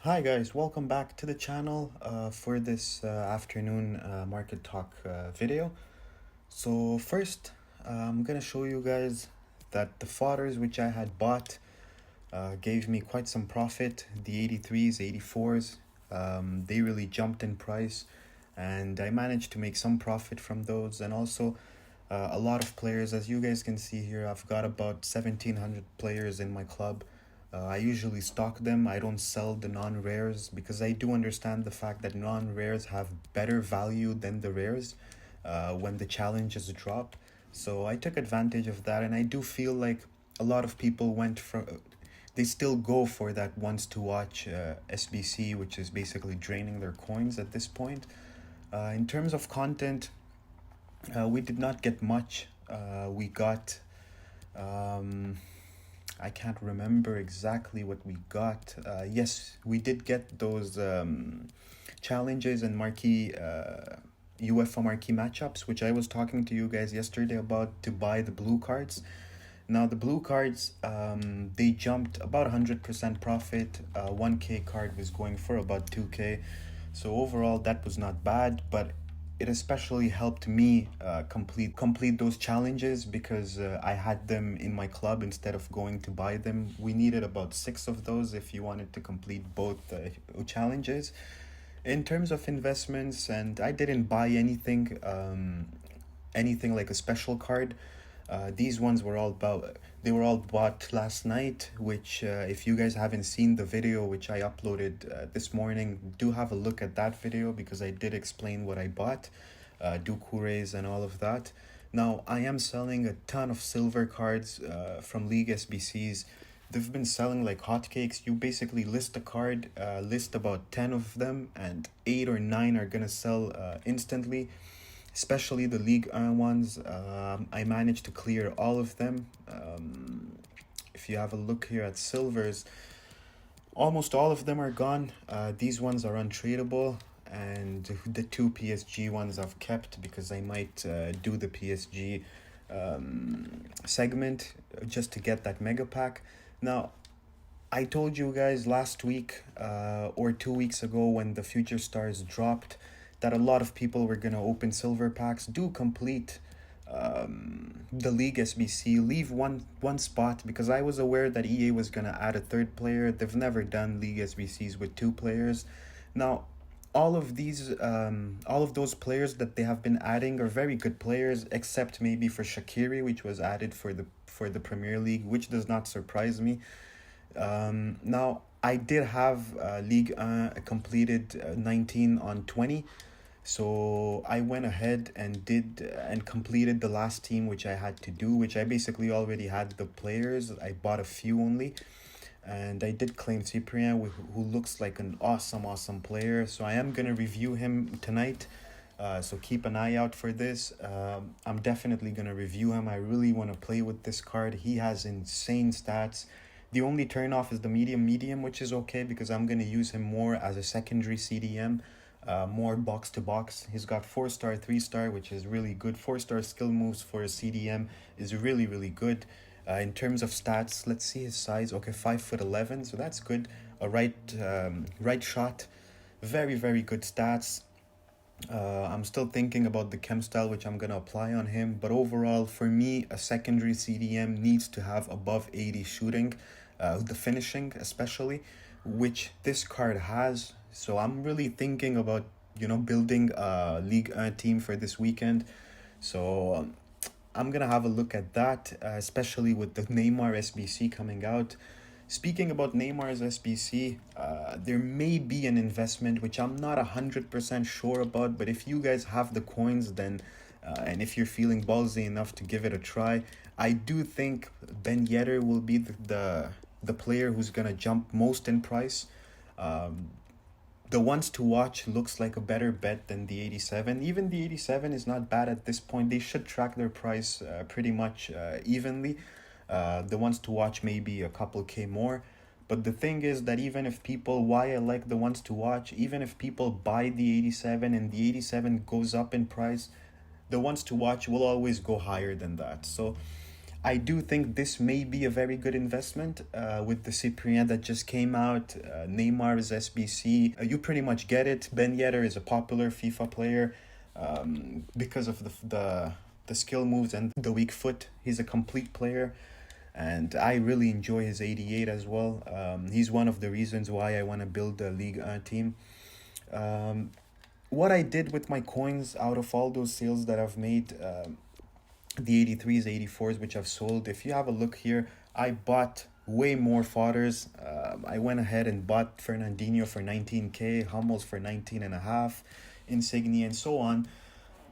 Hi guys, welcome back to the channel for this afternoon market talk video. So first, I'm gonna show you guys that the fodders which I had bought gave me quite some profit. The 83s, 84s, they really jumped in price, and I managed to make some profit from those. And also a lot of players, as you guys can see here, I've got about 1700 players in my club. I usually stock them. I don't sell the non-rares because I do understand the fact that non-rares have better value than the rares when the challenges drop. So I took advantage of that, and I do feel like a lot of people went for, they still go for that once to watch SBC, which is basically draining their coins at this point. In terms of content, we did not get much. We got I can't remember exactly what we got. Yes, we did get those challenges and marquee UEFA marquee matchups, which I was talking to you guys yesterday about to buy the blue cards. Now the blue cards, they jumped about 100% profit. 1K card was going for about 2K. So overall, that was not bad, but it especially helped me complete those challenges because I had them in my club instead of going to buy them. We needed about 6 of those if you wanted to complete both challenges. In terms of investments, and I didn't buy anything like a special card. These ones were all bought last night, which if you guys haven't seen the video which I uploaded this morning, do have a look at that video because I did explain what I bought, Dukures and all of that. Now I am selling a ton of silver cards from League SBCs. They've been selling like hotcakes. You basically list a card, list about 10 of them, and 8 or 9 are gonna sell instantly, especially the League 1 ones. I managed to clear all of them. If you have a look here at silvers, almost all of them are gone. These ones are untradeable, and the 2 PSG ones I've kept because I might do the PSG segment just to get that mega pack. Now, I told you guys last week or 2 weeks ago when the Future Stars dropped that a lot of people were going to open silver packs. Do complete the League SBC. Leave one spot because I was aware that EA was going to add a third player. They've never done League SBCs with 2 players. Now, all of those players that they have been adding are very good players, except maybe for Shaqiri, which was added for the Premier League, which does not surprise me. Now, I did have League completed 19 on 20. So I went ahead and completed the last team which I had to do, which I basically already had the players. I bought a few only. And I did claim Cyprien, who looks like an awesome player. So I am going to review him tonight. So keep an eye out for this. I'm definitely going to review him. I really want to play with this card. He has insane stats. The only turn-off is the medium, which is okay because I'm going to use him more as a secondary CDM, more box-to-box. He's got 4-star, 3-star, which is really good. 4-star skill moves for a CDM is really good. In terms of stats, let's see his size. Okay, 5'11", so that's good. A right shot, very good stats. I'm still thinking about the chem style which I'm gonna apply on him, but overall for me a secondary CDM needs to have above 80 shooting, the finishing especially, which this card has. So I'm really thinking about building a League 1 team for this weekend. So I'm gonna have a look at that, especially with the Neymar SBC coming out. Speaking about Neymar's SBC, there may be an investment which I'm not 100% sure about, but if you guys have the coins, then and if you're feeling ballsy enough to give it a try, I do think Ben Yedder will be the player who's gonna jump most in price. The ones to watch looks like a better bet than the 87. Even the 87 is not bad at this point. They should track their price pretty much evenly. The ones to watch maybe a couple K more. But the thing is that why I like the ones to watch, even if people buy the 87 and the 87 goes up in price, the ones to watch will always go higher than that. So I do think this may be a very good investment with the Cyprien that just came out, Neymar's SBC. You pretty much get it. Ben Yedder is a popular FIFA player because of the skill moves and the weak foot. He's a complete player, and I really enjoy his 88 as well. He's one of the reasons why I want to build a Ligue 1 team. What I did with my coins out of all those sales that I've made, the 83s, 84s, which I've sold. If you have a look here, I bought way more fodders. I went ahead and bought Fernandinho for 19k, Hummels for 19 and a half, Insigne, and so on.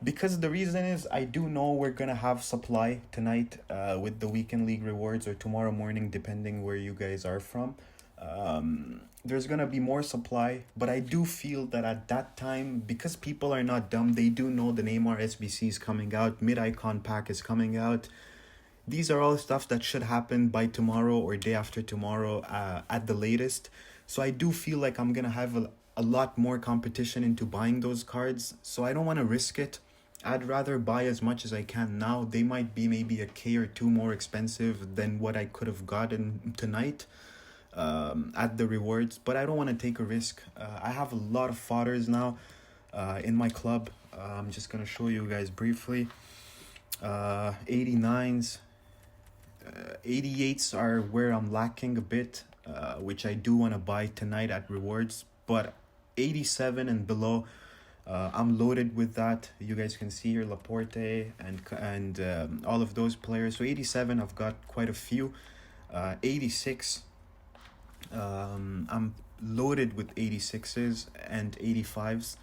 Because the reason is I do know we're going to have supply tonight with the weekend league rewards, or tomorrow morning, depending where you guys are from. There's going to be more supply, but I do feel that at that time, because people are not dumb, they do know the Neymar SBC is coming out, mid-icon pack is coming out. These are all stuff that should happen by tomorrow or day after tomorrow at the latest. So I do feel like I'm going to have a lot more competition into buying those cards. So I don't want to risk it. I'd rather buy as much as I can now. They might be maybe a K or two more expensive than what I could have gotten tonight at the rewards, but I don't want to take a risk. I have a lot of fodders now in my club. I'm just going to show you guys briefly. 89s, 88s are where I'm lacking a bit, which I do want to buy tonight at rewards, but 87 and below, I'm loaded with that. You guys can see here Laporte and all of those players. So 87, I've got quite a few. 86, I'm loaded with 86s and 85s.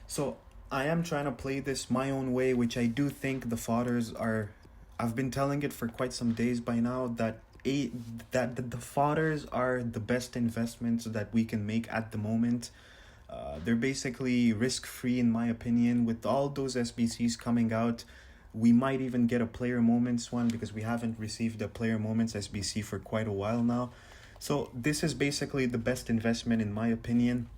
So I am trying to play this my own way, which I do think the fodders are. I've been telling it for quite some days by now that the fodders are the best investments that we can make at the moment. They're basically risk-free in my opinion. With all those SBCs coming out, we might even get a player moments one, because we haven't received a player moments SBC for quite a while now. So this is basically the best investment in my opinion.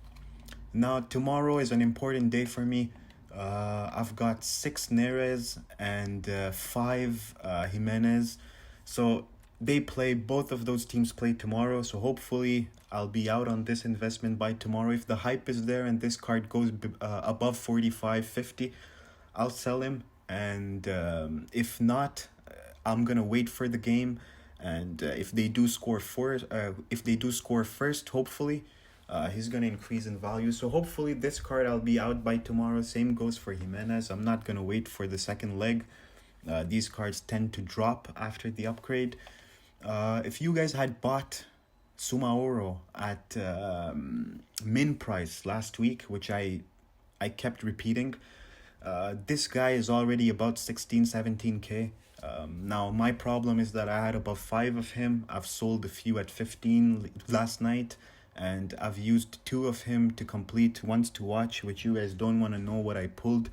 Now tomorrow is an important day for me. I've got 6 Neres and 5 Jimenez. So both of those teams play tomorrow. So hopefully I'll be out on this investment by tomorrow. If the hype is there and this card goes above 45, 50, I'll sell him. And if not, I'm gonna wait for the game. And if they do score first, hopefully, he's gonna increase in value. So hopefully this card I'll be out by tomorrow. Same goes for Jimenez. I'm not gonna wait for the second leg. These cards tend to drop after the upgrade. If you guys had bought Sumaoro at min price last week, which I kept repeating, this guy is already about 16-17k. Now my problem is that I had about 5 of him. I've sold a few at 15 last night, and I've used 2 of him to complete Ones to Watch, which you guys don't want to know what I pulled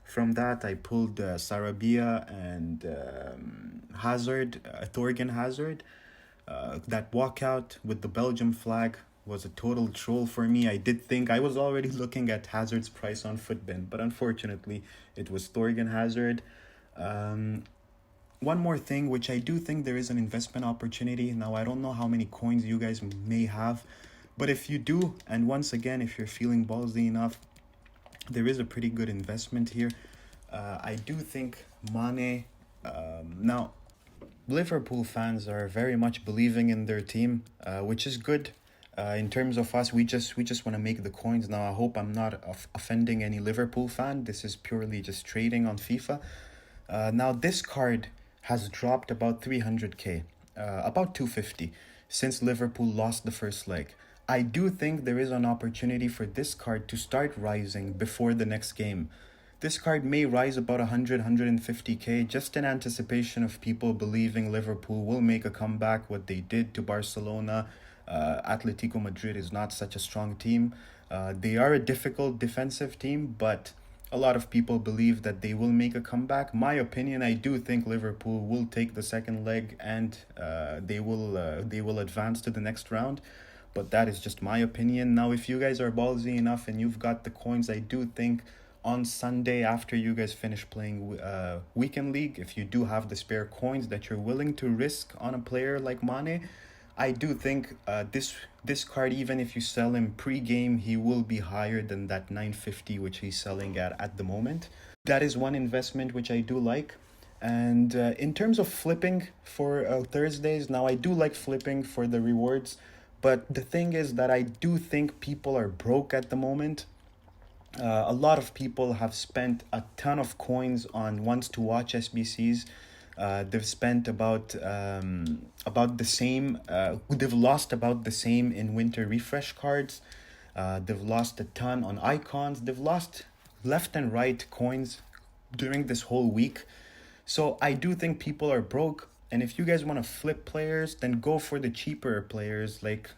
from that. I pulled Sarabia and Hazard, Thorgan Hazard. That walkout with the Belgium flag was a total troll for me. I did think I was already looking at Hazard's price on Footbin, but unfortunately it was Thorgan Hazard. One more thing, which I do think there is an investment opportunity. Now, I don't know how many coins you guys may have, but if you do, and once again, if you're feeling ballsy enough, there is a pretty good investment here. I do think Mane, now, Liverpool fans are very much believing in their team, which is good. In terms of us, we just want to make the coins. Now, I hope I'm not offending any Liverpool fan. This is purely just trading on FIFA. Now, this card has dropped about 300k, about 250, since Liverpool lost the first leg. I do think there is an opportunity for this card to start rising before the next game. This card may rise about 150k, just in anticipation of people believing Liverpool will make a comeback, what they did to Barcelona. Atletico Madrid is not such a strong team. They are a difficult defensive team, but a lot of people believe that they will make a comeback. My opinion, I do think Liverpool will take the second leg and they will advance to the next round. But that is just my opinion. Now, if you guys are ballsy enough and you've got the coins, I do think on Sunday after you guys finish playing weekend league, if you do have the spare coins that you're willing to risk on a player like Mane, I do think this card, even if you sell him pre-game, he will be higher than that 950 which he's selling at the moment. That is one investment which I do like. And in terms of flipping for Thursdays, now I do like flipping for the rewards, but the thing is that I do think people are broke at the moment. A lot of people have spent a ton of coins on wants to watch SBCs. They've spent about the same. They've lost about the same in winter refresh cards. They've lost a ton on icons. They've lost left and right coins during this whole week. So I do think people are broke. And if you guys want to flip players, then go for the cheaper players. Like,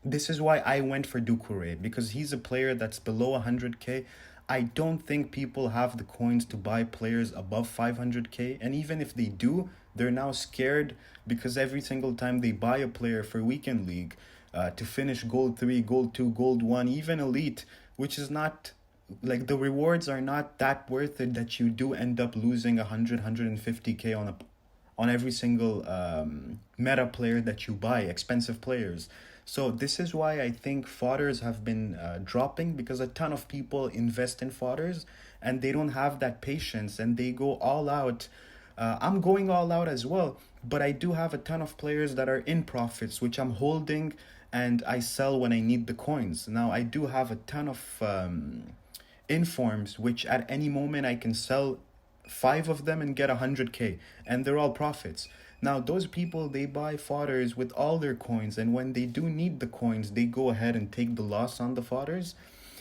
this is why I went for Doucouré, because he's a player that's below 100k. I don't think people have the coins to buy players above 500k, and even if they do, they're now scared because every single time they buy a player for weekend league to finish gold 3, gold 2, gold 1, even elite, which is not like, the rewards are not that worth it, that you do end up losing 150k on every single meta player that you buy, expensive players. So this is why I think fodders have been dropping, because a ton of people invest in fodders and they don't have that patience and they go all out. I'm going all out as well, but I do have a ton of players that are in profits, which I'm holding, and I sell when I need the coins. Now I do have a ton of informs, which at any moment I can sell 5 of them and get 100k, and they're all profits. Now those people, they buy fodders with all their coins, and when they do need the coins, they go ahead and take the loss on the fodders.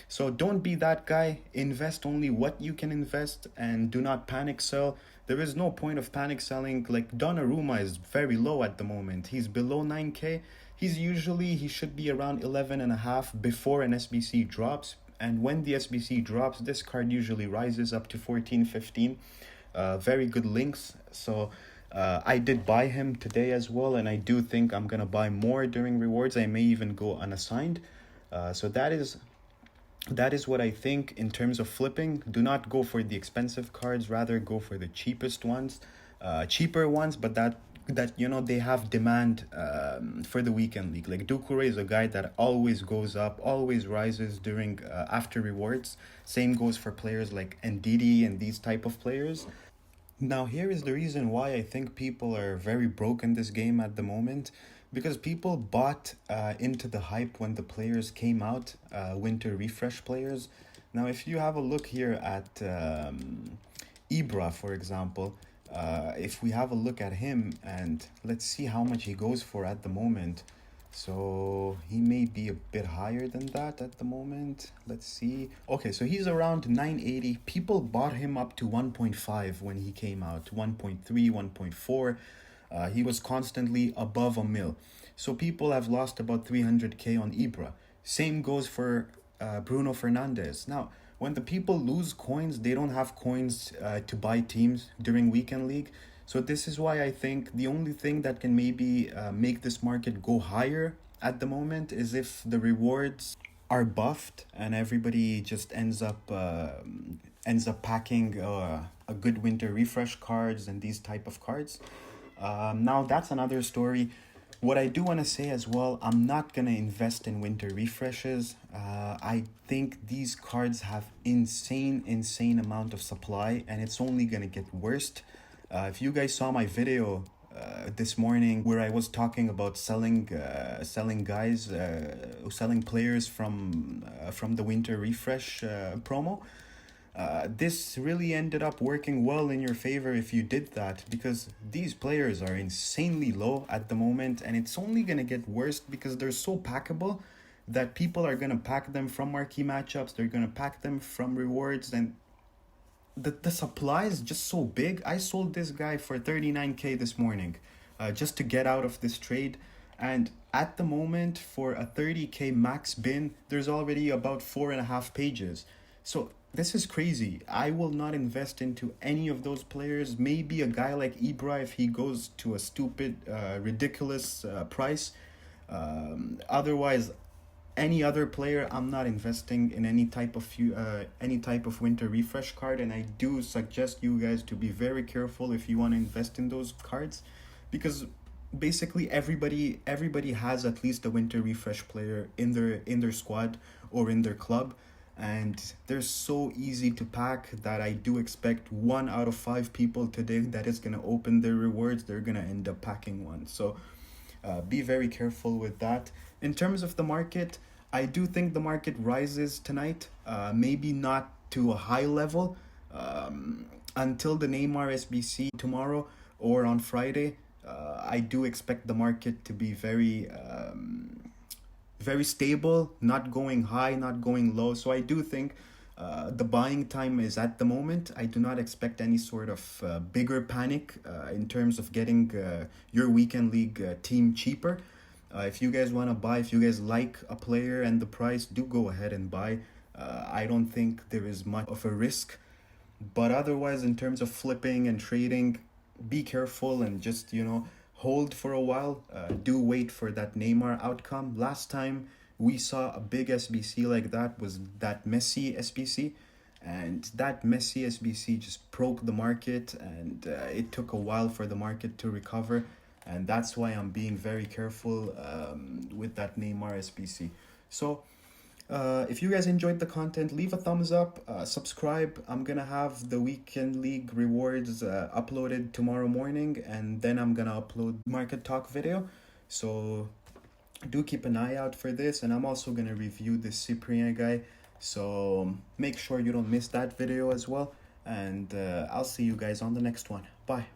So don't be that guy. Invest only what you can invest and do not panic sell. There is no point of panic selling. Like, Donnarumma is very low at the moment. He's below 9k. He should be around 11.5 before an SBC drops. And when the SBC drops, this card usually rises up to 14, 15. Very good links. So I did buy him today as well, and I do think I'm going to buy more during rewards. I may even go unassigned. So that is what I think in terms of flipping. Do not go for the expensive cards, rather go for the cheapest ones, cheaper ones, but that they have demand for the weekend league. Like, Doucouré is a guy that always goes up, always rises during after rewards. Same goes for players like Ndidi and these type of players. Now here is the reason why I think people are very broke in this game at the moment, because people bought into the hype when the players came out, winter refresh players. Now if you have a look here at Ibra, for example, if we have a look at him and let's see how much he goes for at the moment. So he may be a bit higher than that at the moment. Let's see. Okay, so he's around 980. People bought him up to 1.5 when he came out, 1.3, 1.4. He was constantly above a mil. So people have lost about 300k on Ibra. Same goes for Bruno Fernandes. Now, when the people lose coins, they don't have coins to buy teams during weekend league. So this is why I think the only thing that can maybe make this market go higher at the moment is if the rewards are buffed and everybody just ends up packing a good winter refresh cards and these type of cards. Now that's another story. What I do want to say as well, I'm not going to invest in winter refreshes. I think these cards have insane amount of supply, and it's only going to get worse. If you guys saw my video this morning where I was talking about selling players from the winter refresh promo, this really ended up working well in your favor if you did that, because these players are insanely low at the moment, and it's only going to get worse because they're so packable that people are going to pack them from marquee matchups. They're going to pack them from rewards, and the supply is just so big. I sold this guy for 39k this morning just to get out of this trade, and at the moment for a 30k max bin, there's already about 4.5 pages. So this is crazy. I will not invest into any of those players. Maybe a guy like Ibra if he goes to a stupid ridiculous price. Otherwise any other player, I'm not investing in any type of winter refresh card, and I do suggest you guys to be very careful if you want to invest in those cards, because basically everybody has at least a winter refresh player in their squad or in their club, and they're so easy to pack that I do expect 1 out of 5 people today that is gonna open their rewards, they're gonna end up packing one. So be very careful with that. In terms of the market, I do think the market rises tonight. Maybe not to a high level until the Neymar SBC tomorrow or on Friday. I do expect the market to be very stable, not going high, not going low. So I do think the buying time is at the moment. I do not expect any sort of bigger panic in terms of getting your weekend league team cheaper. If you guys want to buy, if you guys like a player and the price, do go ahead and buy. I don't think there is much of a risk. But otherwise, in terms of flipping and trading, be careful and just, hold for a while. Do wait for that Neymar outcome. Last time we saw a big SBC like that was that Messi SBC. And that Messi SBC just broke the market, and it took a while for the market to recover. And that's why I'm being very careful with that Neymar SBC. So if you guys enjoyed the content, leave a thumbs up, subscribe. I'm gonna have the weekend league rewards uploaded tomorrow morning, and then I'm gonna upload market talk video. So do keep an eye out for this, and I'm also gonna review the Cyprien guy. So make sure you don't miss that video as well, and I'll see you guys on the next one. Bye.